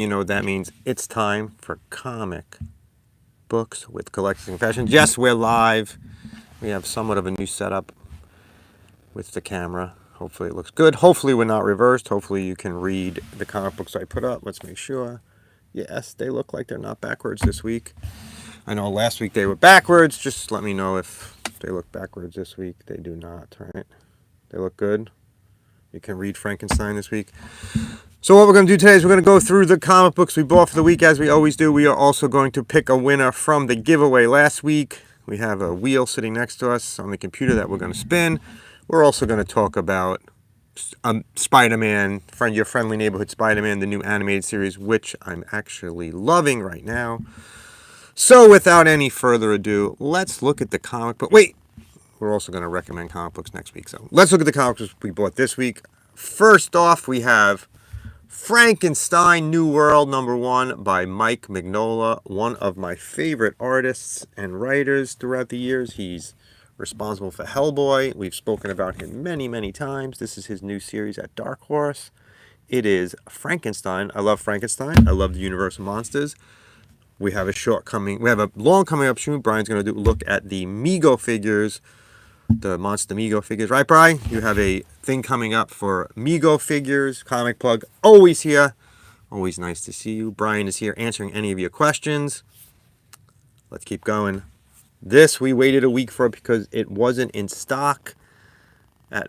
You know what that means. It's time for comic books with Collector's Confessions. Yes, we're live. We have somewhat of a new setup with the camera. Hopefully it looks good. Hopefully we're not reversed. Hopefully you can read the comic books I put up. Let's make sure. Yes, they look like they're not backwards this week. I know last week they were backwards. Just let me know if they look backwards this week. They do not, right? They look good. You can read Frankenstein this week. So what we're going to do today is we're going to go through the comic books we bought for the week as we always do. We are also going to pick a winner from the giveaway last week. We have a wheel sitting next to us on the computer that we're going to spin. We're also going to talk about Spiderman, your friendly neighborhood Spiderman, the new animated series, which I'm actually loving right now. So without any further ado, let's look at the comic book. Wait, we're also going to recommend comic books next week. So let's look at the comic books we bought this week. First off, we have Frankenstein New World #1 by Mike Mignola, one of my favorite artists and writers throughout the years. He's responsible for Hellboy. We've spoken about him many, many times. This is his new series at Dark Horse. It is Frankenstein. I love Frankenstein. I love the Universal Monsters. We have a long coming up soon. Brian's going to look at the Mego figures, the Monster Mego figures. Right, Brian? You have a thing coming up for Mego figures. Comic plug, always here. Always nice to see you. Brian is here answering any of your questions. Let's keep going. This we waited a week for because it wasn't in stock at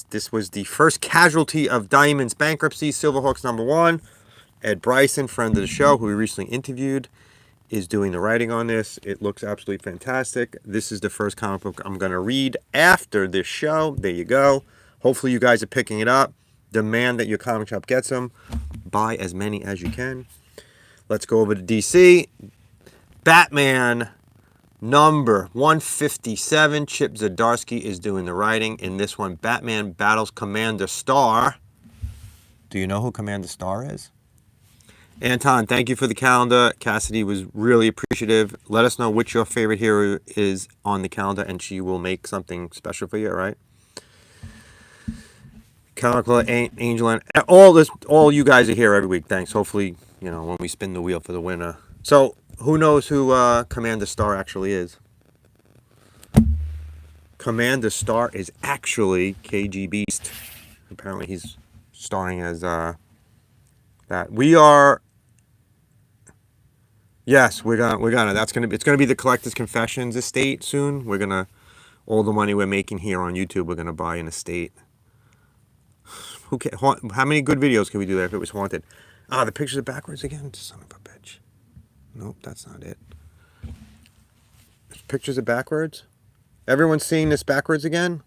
this was the first casualty of Diamond's bankruptcy, Silverhawks #1. Ed Bryson, friend of the show, who we recently interviewed, is doing the writing on this. It looks absolutely fantastic. This is the first comic book I'm going to read after this show. There you go. Hopefully you guys are picking it up. Demand that your comic shop gets them. Buy as many as you can. Let's go over to DC. Batman #157. Chip Zdarsky is doing the writing. In this one, Batman battles Commander Star. Do you know who Commander Star is? Anton, thank you for the calendar. Cassidy was really appreciative. Let us know which your favorite hero is on the calendar, and she will make something special for you, all right? Comic Angel, and all you guys are here every week. Thanks. Hopefully, when we spin the wheel for the winner. So, who knows who Commander Star actually is? Commander Star is actually KG Beast. Apparently, he's starring as that. We are. Yes, it's gonna be the Collector's Confessions estate soon. All the money we're making here on YouTube, we're gonna buy an estate. How many good videos can we do there if it was haunted? The pictures are backwards again? Son of a bitch. Nope, that's not it. Pictures are backwards? Everyone's seeing this backwards again?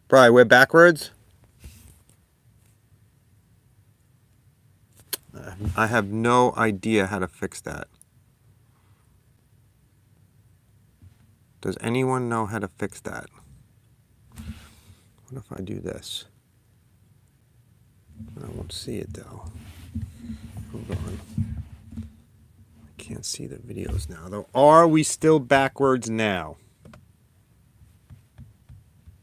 Brian, we're backwards? I have no idea how to fix that. Does anyone know how to fix that? What if I do this? I won't see it though. Hold on. I can't see the videos now though. Are we still backwards now?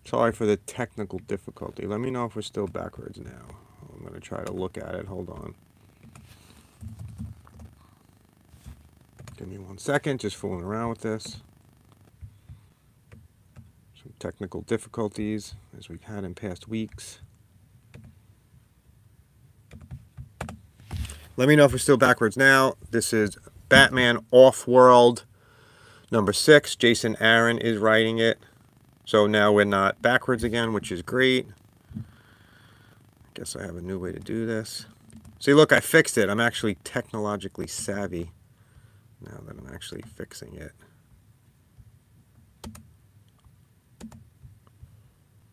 Sorry for the technical difficulty. Let me know if we're still backwards now. I'm going to try to look at it. Hold on. Give me 1 second. Just fooling around with this. Some technical difficulties as we've had in past weeks. Let me know if we're still backwards now. This is Batman Off-World #6. Jason Aaron is writing it. So now we're not backwards again, which is great. I guess I have a new way to do this. See, look, I fixed it. I'm actually technologically savvy now that I'm actually fixing it.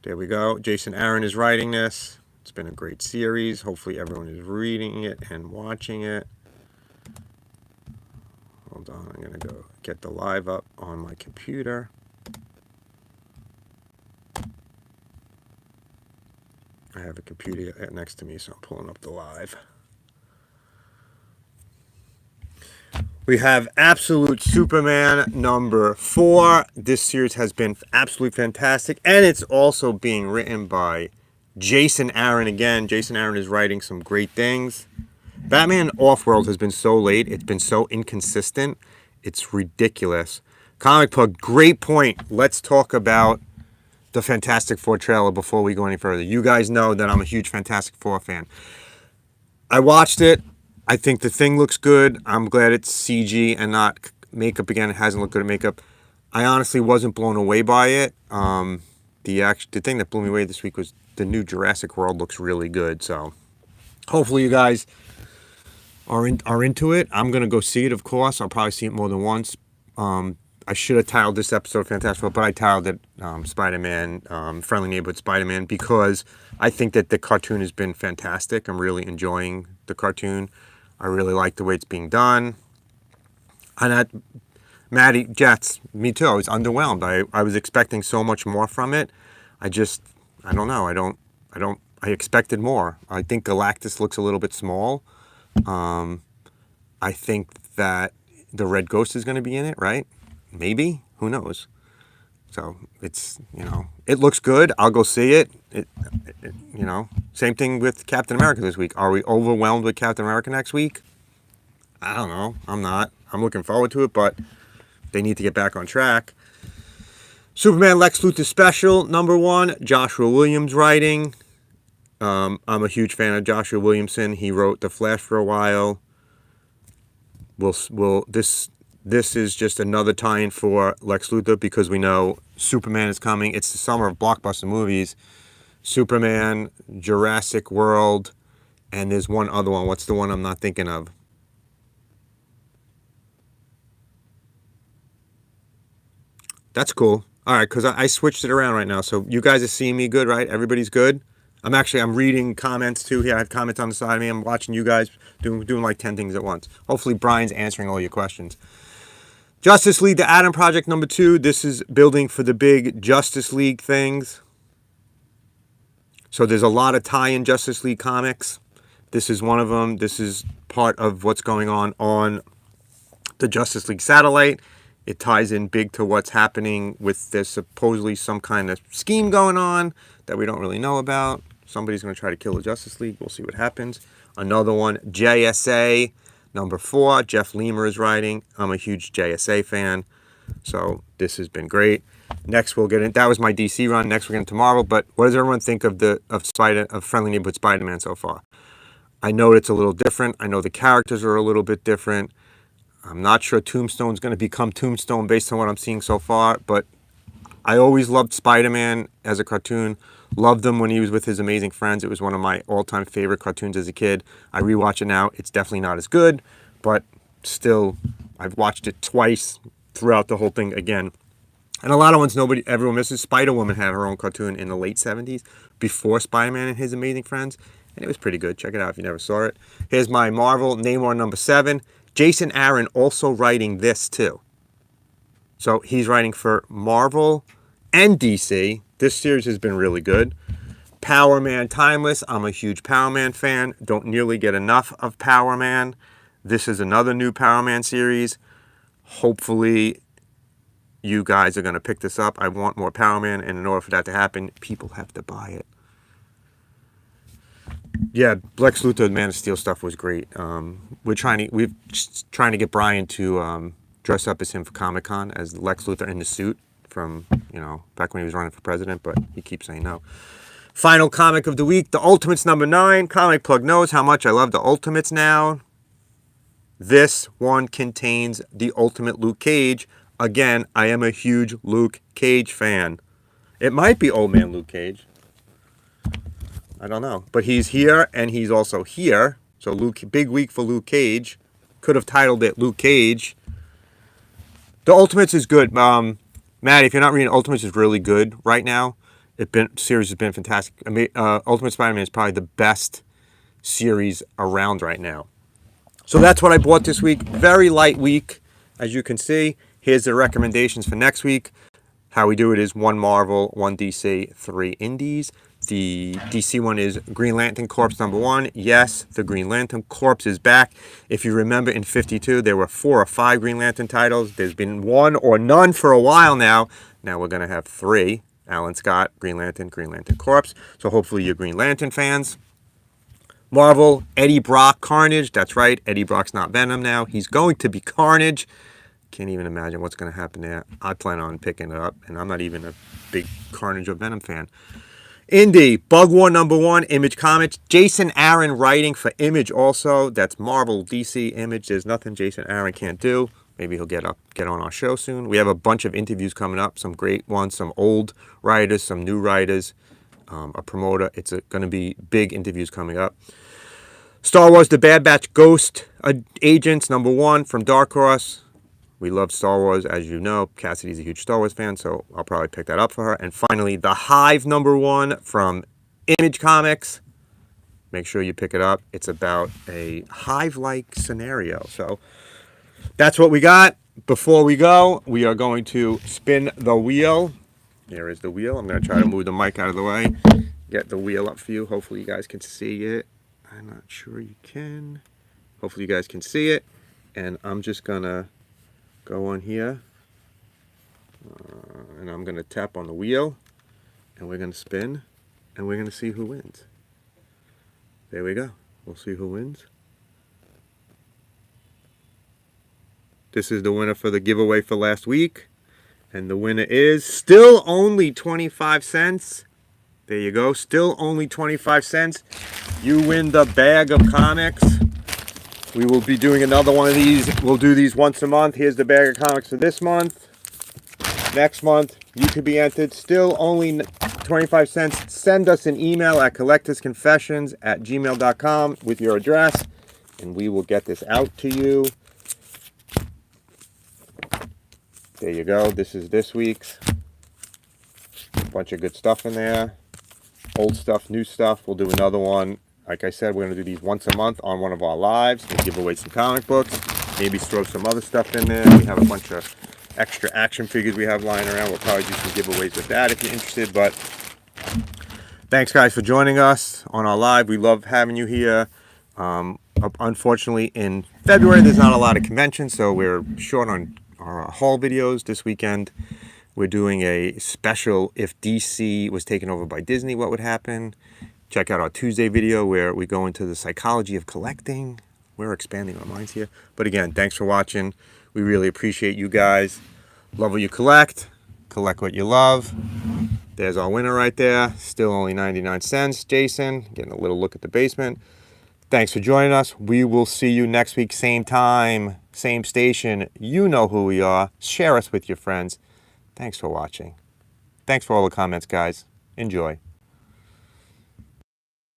There we go. Jason Aaron is writing this. It's been a great series. Hopefully everyone is reading it and watching it. Hold on, I'm going to go get the live up on my computer. I have a computer next to me, so I'm pulling up the live. We have Absolute Superman #4. This series has been absolutely fantastic, and it's also being written by Jason Aaron again. Jason Aaron is writing some great things. Batman Offworld has been so late. It's been so inconsistent. It's ridiculous. Comic Plug, great point. Let's talk about the Fantastic Four trailer before we go any further. You guys know that I'm a huge Fantastic Four fan. I watched it. I think the Thing looks good. I'm glad it's CG and not makeup again. It hasn't looked good at makeup. I honestly wasn't blown away by it. The thing that blew me away this week was the new Jurassic World looks really good. So hopefully you guys are into it. I'm gonna go see it, of course. I'll probably see it more than once. I should have titled this episode Fantastic Four, but I titled it Spider-Man, Friendly Neighborhood Spider-Man, because I think that the cartoon has been fantastic. I'm really enjoying the cartoon. I really like the way it's being done. And Maddie, Jets, me too. I was underwhelmed. I was expecting so much more from it. I don't know. I expected more. I think Galactus looks a little bit small. I think that the Red Ghost is going to be in it, right? Maybe. Who knows? So it's, it looks good. I'll go see it. Same thing with Captain America this week. Are we overwhelmed with Captain America next week? I don't know. I'm not. I'm looking forward to it, but they need to get back on track. Superman Lex Luthor Special, #1, Joshua Williams writing. I'm a huge fan of Joshua Williamson. He wrote The Flash for a while. This is just another tie-in for Lex Luthor because we know Superman is coming. It's the summer of blockbuster movies. Superman, Jurassic World, and there's one other one. What's the one I'm not thinking of? That's cool. All right, because I switched it around right now. So you guys are seeing me good, right? Everybody's good? I'm reading comments too here. I have comments on the side of me. I'm watching you guys doing like 10 things at once. Hopefully Brian's answering all your questions. Justice League, the Atom Project #2. This is building for the big Justice League things. So there's a lot of tie-in Justice League comics. This is one of them. This is part of what's going on the Justice League satellite. It ties in big to what's happening with there's supposedly some kind of scheme going on that we don't really know about. Somebody's going to try to kill the Justice League. We'll see what happens. Another one, JSA #4. Jeff Lemire is writing. I'm a huge JSA fan. So this has been great. Next we'll get in. That was my DC run. Next we're getting to Marvel. But what does everyone think of Friendly Neighborhood Spider-Man so far? I know it's a little different. I know the characters are a little bit different. I'm not sure Tombstone's going to become Tombstone based on what I'm seeing so far, but I always loved Spider-Man as a cartoon. Loved him when he was with his amazing friends. It was one of my all-time favorite cartoons as a kid. I rewatch it now. It's definitely not as good, but still, I've watched it twice throughout the whole thing again. And a lot of ones everyone misses. Spider-Woman had her own cartoon in the late 70s before Spider-Man and his amazing friends, and it was pretty good. Check it out if you never saw it. Here's my Marvel Namor #7. Jason Aaron also writing this too. So he's writing for Marvel and DC. This series has been really good. Power Man Timeless. I'm a huge Power Man fan. Don't nearly get enough of Power Man. This is another new Power Man series. Hopefully you guys are going to pick this up. I want more Power Man, and in order for that to happen, people have to buy it. Yeah, Lex Luthor, Man of Steel stuff was great. We're trying to get Brian to dress up as him for Comic-Con as Lex Luthor in the suit from, back when he was running for president, but he keeps saying no. Final comic of the week, The Ultimates #9. Comic Plug knows how much I love The Ultimates now. This one contains the Ultimate Luke Cage. Again, I am a huge Luke Cage fan. It might be Old Man Luke Cage. I don't know. But he's here, and he's also here. So big week for Luke Cage. Could have titled it Luke Cage. The Ultimates is good. Matt, if you're not reading, Ultimates is really good right now. Series has been fantastic. Ultimate Spider-Man is probably the best series around right now. So that's what I bought this week. Very light week, as you can see. Here's the recommendations for next week. How we do it is 1 Marvel, 1 DC, 3 Indies. The DC one is Green Lantern Corps #1. Yes, the Green Lantern Corps is back. If you remember in 52, there were 4 or 5 Green Lantern titles. There's been 1 or none for a while now. Now we're going to have 3. Alan Scott, Green Lantern Corps. So hopefully you're Green Lantern fans. Marvel, Eddie Brock, Carnage. That's right, Eddie Brock's not Venom now. He's going to be Carnage. Can't even imagine what's going to happen there. I plan on picking it up, and I'm not even a big Carnage or Venom fan. Indie, Bug War #1, Image Comics. Jason Aaron writing for Image also. That's Marvel, DC, Image. There's nothing Jason Aaron can't do. Maybe he'll get on our show soon. We have a bunch of interviews coming up, some great ones, some old writers, some new writers, a promoter. It's going to be big interviews coming up. Star Wars The Bad Batch Ghost Agents #1 from Dark Horse. We love Star Wars, as you know. Cassidy's a huge Star Wars fan, so I'll probably pick that up for her. And finally, The Hive #1 from Image Comics. Make sure you pick it up. It's about a hive-like scenario. So that's what we got. Before we go, we are going to spin the wheel. Here is the wheel. I'm going to try to move the mic out of the way. Get the wheel up for you. Hopefully you guys can see it. I'm not sure you can. Hopefully you guys can see it. And I'm just going to go on here. And I'm going to tap on the wheel. And we're going to spin. And we're going to see who wins. There we go. We'll see who wins. This is the winner for the giveaway for last week. And the winner is still only 25 cents. There you go. Still only 25 cents. You win the bag of comics. We will be doing another one of these. We'll do these once a month. Here's the bag of comics for this month. Next month, you could be entered. Still only 25 cents. Send us an email at collectorsconfessions@gmail.com with your address. And we will get this out to you. There you go. This is this week's. A bunch of good stuff in there. Old stuff, new stuff. We'll do another one. Like I said, we're going to do these once a month on one of our lives. We'll give away some comic books. Maybe throw some other stuff in there. We have a bunch of extra action figures we have lying around. We'll probably do some giveaways with that if you're interested. But thanks, guys, for joining us on our live. We love having you here. Unfortunately, in February, there's not a lot of conventions, so we're short on our haul videos this weekend. We're doing a special if DC was taken over by Disney, what would happen? Check out our Tuesday video where we go into the psychology of collecting. We're expanding our minds here. But again, thanks for watching. We really appreciate you guys. Love what you collect. Collect what you love. There's our winner right there. Still only 99 cents. Jason, getting a little look at the basement. Thanks for joining us. We will see you next week, same time, same station. You know who we are. Share us with your friends. Thanks for watching. Thanks for all the comments, guys. Enjoy.